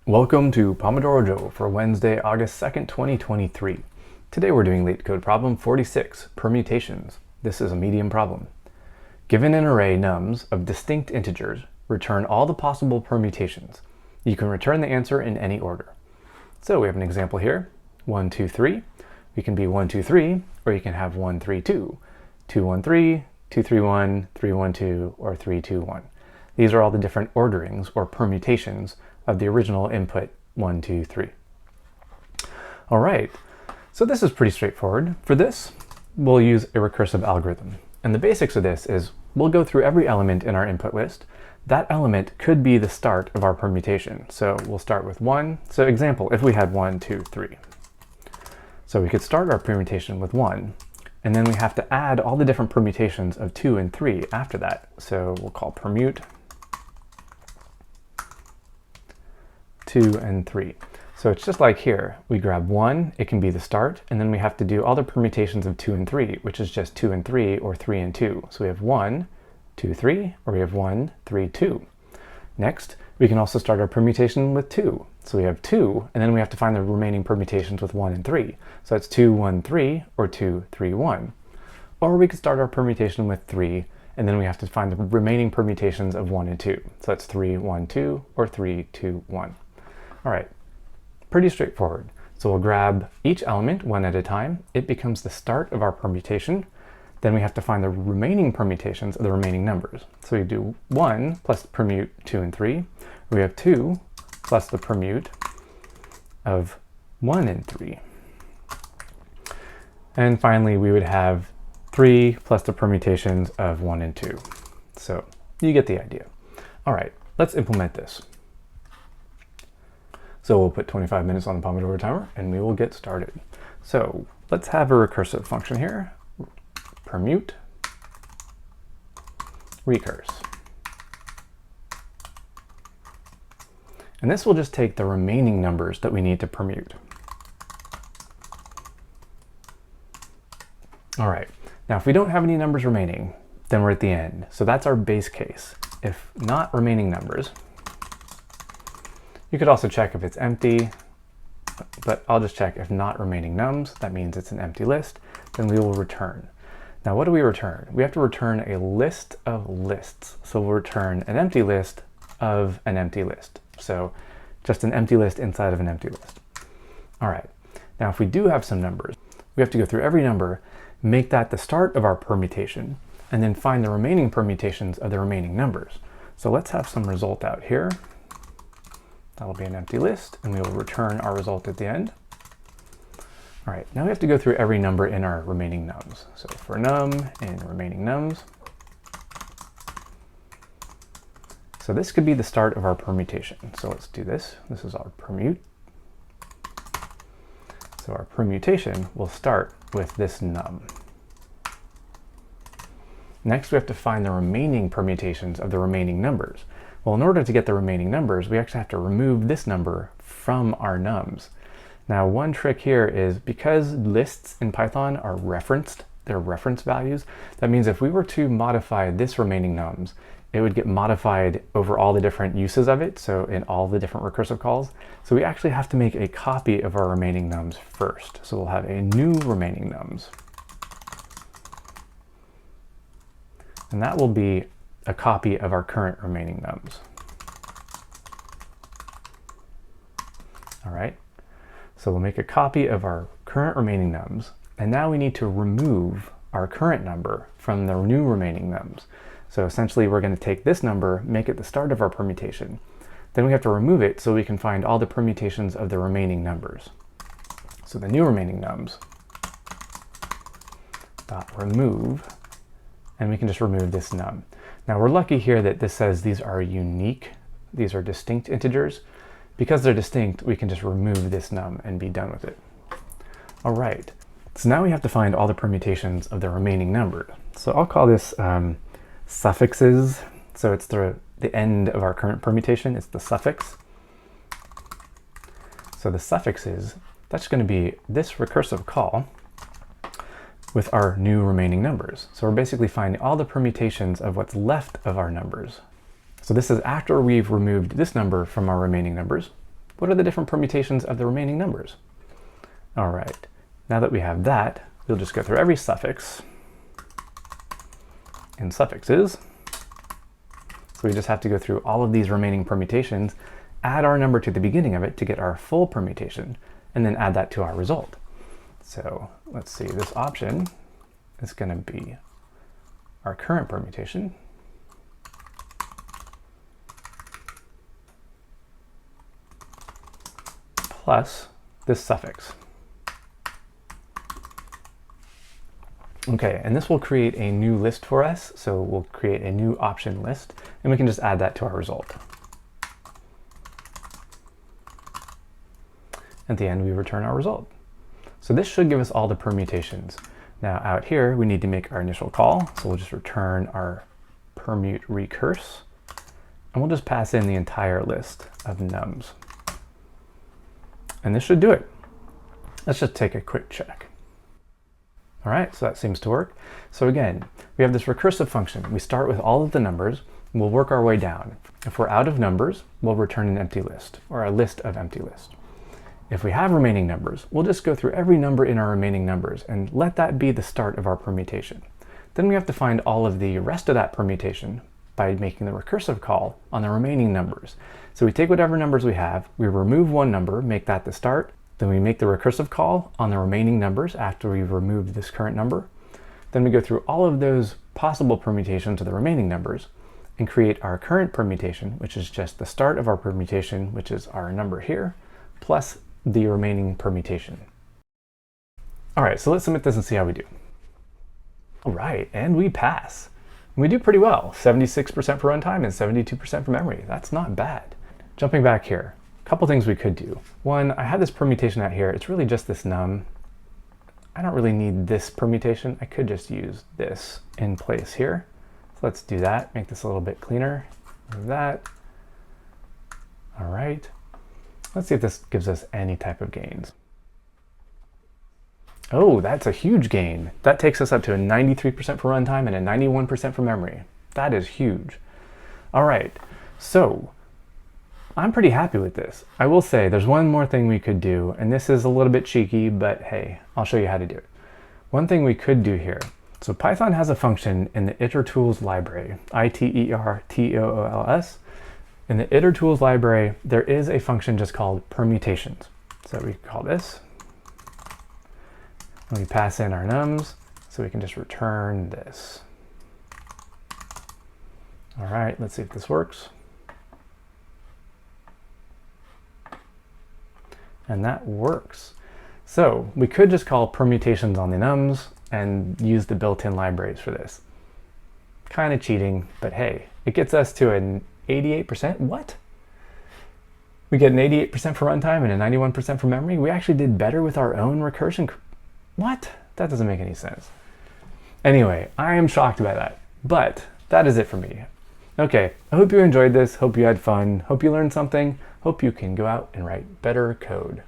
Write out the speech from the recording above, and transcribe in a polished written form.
Welcome to Pomodoro Joe for Wednesday, August 2nd, 2023. Today we're doing LeetCode problem 46, Permutations. This is a medium problem. Given an array nums of distinct integers, return all the possible permutations. You can return the answer in any order. So we have an example here, 1, 2, 3. We can be 1, 2, 3, or you can have 1, 3, 2, 2, 1, 3, 2, 3, 1, 3, 1, 2, or 3, 2, 1. These are all the different orderings or permutations of the original input 1, 2, 3. All right, so this is pretty straightforward. For this, we'll use a recursive algorithm. And the basics of this is we'll go through every element in our input list. That element could be the start of our permutation. So we'll start with 1. So example, if we had 1, 2, 3. So we could start our permutation with 1, and then we have to add all the different permutations of 2 and 3 after that. So we'll call permute 2 and 3. So it's just like here. We grab 1, it can be the start, and then we have to do all the permutations of 2 and 3, which is just 2 and 3 or 3 and 2. So we have 1, 2, 3, or we have 1, 3, 2. Next, we can also start our permutation with 2. So we have 2, and then we have to find the remaining permutations with 1 and 3. So it's 2, 1, 3, or 2, 3, 1. Or we could start our permutation with 3, and then we have to find the remaining permutations of 1 and 2. So that's 3, 1, 2, or 3, 2, 1. All right, pretty straightforward. So we'll grab each element one at a time. It becomes the start of our permutation. Then we have to find the remaining permutations of the remaining numbers. So we do 1 plus permute 2 and 3. We have 2 plus the permute of 1 and 3. And finally, we would have 3 plus the permutations of 1 and 2. So you get the idea. All right, let's implement this. So we'll put 25 minutes on the Pomodoro timer and we will get started. So let's have a recursive function here. Permute recurse. And this will just take the remaining numbers that we need to permute. All right, now if we don't have any numbers remaining, then we're at the end. So that's our base case. If not remaining numbers, you could also check if it's empty, but I'll just check if not remaining nums. That means it's an empty list. Then we will return. Now, what do we return? We have to return a list of lists. So we'll return an empty list of an empty list. So just an empty list inside of an empty list. All right. Now, if we do have some numbers, we have to go through every number, make that the start of our permutation, and then find the remaining permutations of the remaining numbers. So let's have some result out here. That'll be an empty list, and we will return our result at the end. All right, now we have to go through every number in our remaining nums. So for num and remaining nums. So this could be the start of our permutation. So let's do this. This is our permute. So our permutation will start with this num. Next, we have to find the remaining permutations of the remaining numbers. Well, in order to get the remaining numbers, we actually have to remove this number from our nums. Now, one trick here is because lists in Python are referenced, they're reference values, that means if we were to modify this remaining nums, it would get modified over all the different uses of it, so in all the different recursive calls. So we actually have to make a copy of our remaining nums first. So we'll have a new remaining nums. And that will be a copy of our current remaining nums. All right, so we'll make a copy of our current remaining nums, and now we need to remove our current number from the new remaining nums. So essentially we're going to take this number, make it the start of our permutation. Then we have to remove it so we can find all the permutations of the remaining numbers. So the new remaining nums dot remove, and we can just remove this num. Now we're lucky here that this says these are unique, these are distinct integers. Because they're distinct, we can just remove this num and be done with it. All right, so now we have to find all the permutations of the remaining numbers. So I'll call this suffixes. So it's the end of our current permutation, it's the suffix. So the suffixes, that's going to be this recursive call with our new remaining numbers. So we're basically finding all the permutations of what's left of our numbers. So this is after we've removed this number from our remaining numbers. what are the different permutations of the remaining numbers? All right, now that we have that, we'll just go through every suffix and suffixes. So we just have to go through all of these remaining permutations, add our number to the beginning of it to get our full permutation, and then add that to our result. So let's see, this option is going to be our current permutation plus this suffix. Okay, and this will create a new list for us. So we'll create a new option list, and we can just add that to our result. At the end, we return our result. So this should give us all the permutations. Now out here, we need to make our initial call. So we'll just return our permute recurse, and we'll just pass in the entire list of nums. And this should do it. Let's just take a quick check. All right, so that seems to work. So again, we have this recursive function. We start with all of the numbers, and we'll work our way down. If we're out of numbers, we'll return an empty list, or a list of empty lists. If we have remaining numbers, we'll just go through every number in our remaining numbers and let that be the start of our permutation. Then we have to find all of the rest of that permutation by making the recursive call on the remaining numbers. So we take whatever numbers we have, we remove one number, make that the start, then we make the recursive call on the remaining numbers after we've removed this current number. Then we go through all of those possible permutations of the remaining numbers and create our current permutation, which is just the start of our permutation, which is our number here, plus the remaining permutation. All right, so let's submit this and see how we do. All right, and we pass. We do pretty well, 76% for runtime and 72% for memory. That's not bad. Jumping back here, a couple things we could do. One, I have this permutation out here. It's really just this num. I don't really need this permutation. I could just use this in place here. So let's do that, make this a little bit cleaner. Move that. All right. Let's see if this gives us any type of gains. Oh, that's a huge gain. That takes us up to a 93% for runtime and a 91% for memory. That is huge. All right, so I'm pretty happy with this. I will say there's one more thing we could do, and this is a little bit cheeky, but hey, I'll show you how to do it. One thing we could do here. So Python has a function in the itertools library, itertools. In the itertools library, there is a function just called permutations. So we call this. And we pass in our nums, so we can just return this. All right, let's see if this works. And that works. So we could just call permutations on the nums and use the built-in libraries for this. Kind of cheating, but hey, it gets us to an 88%. What? We get an 88% for runtime and a 91% for memory? We actually did better with our own recursion. What? That doesn't make any sense. Anyway, I am shocked by that, but that is it for me. Okay, I hope you enjoyed this, hope you had fun, hope you learned something, hope you can go out and write better code.